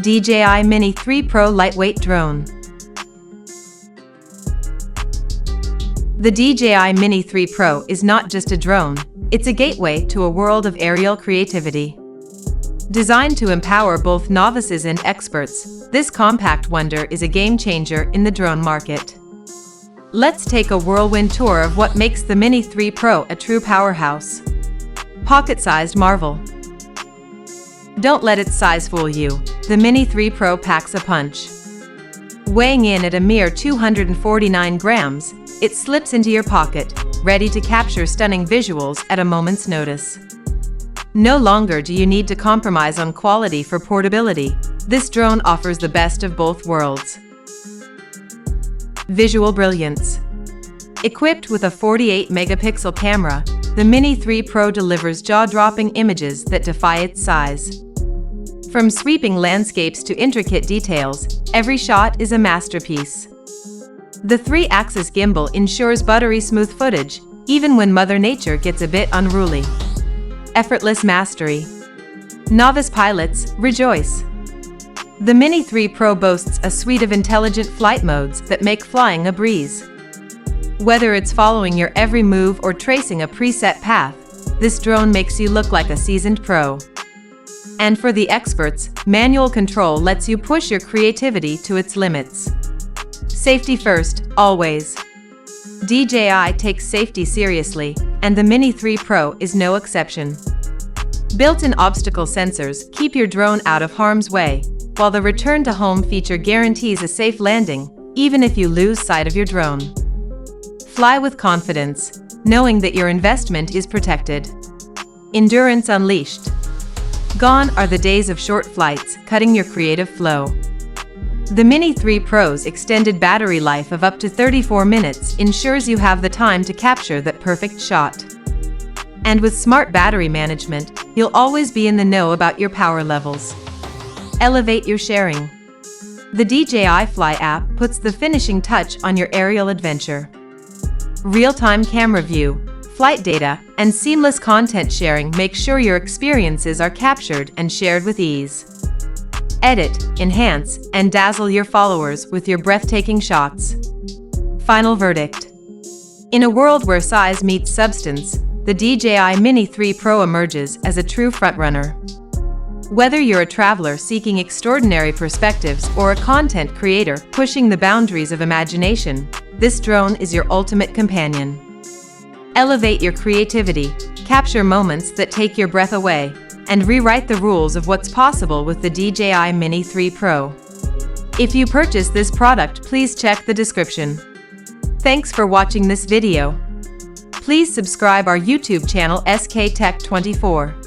DJI Mini 3 Pro Lightweight Drone. The DJI Mini 3 Pro is not just a drone, it's a gateway to a world of aerial creativity. Designed to empower both novices and experts, this compact wonder is a game-changer in the drone market. Let's take a whirlwind tour of what makes the Mini 3 Pro a true powerhouse. Pocket-sized marvel. Don't let its size fool you. The Mini 3 Pro packs a punch. Weighing in at a mere 249 grams, it slips into your pocket, ready to capture stunning visuals at a moment's notice. No longer do you need to compromise on quality for portability. This drone offers the best of both worlds. Visual brilliance. Equipped with a 48-megapixel camera, the Mini 3 Pro delivers jaw-dropping images that defy its size. From sweeping landscapes to intricate details, every shot is a masterpiece. The 3-axis gimbal ensures buttery-smooth footage, even when Mother Nature gets a bit unruly. Effortless mastery. Novice pilots, rejoice! The Mini 3 Pro boasts a suite of intelligent flight modes that make flying a breeze. Whether it's following your every move or tracing a preset path, this drone makes you look like a seasoned pro. And for the experts, manual control lets you push your creativity to its limits. Safety first, always. DJI takes safety seriously, and the Mini 3 Pro is no exception. Built-in obstacle sensors keep your drone out of harm's way, while the Return to Home feature guarantees a safe landing, even if you lose sight of your drone. Fly with confidence, knowing that your investment is protected. Endurance unleashed. Gone are the days of short flights, cutting your creative flow. The Mini 3 Pro's extended battery life of up to 34 minutes ensures you have the time to capture that perfect shot. And with smart battery management, you'll always be in the know about your power levels. Elevate your sharing. The DJI Fly app puts the finishing touch on your aerial adventure. Real-time camera view, flight data, and seamless content sharing make sure your experiences are captured and shared with ease. Edit, enhance, and dazzle your followers with your breathtaking shots. Final verdict. In a world where size meets substance, the DJI Mini 3 Pro emerges as a true frontrunner. Whether you're a traveler seeking extraordinary perspectives or a content creator pushing the boundaries of imagination, this drone is your ultimate companion. Elevate your creativity, capture moments that take your breath away, and rewrite the rules of what's possible with the DJI Mini 3 Pro. If you purchase this product, please check the description. Thanks for watching this video. Please subscribe our YouTube channel SK Tech 24.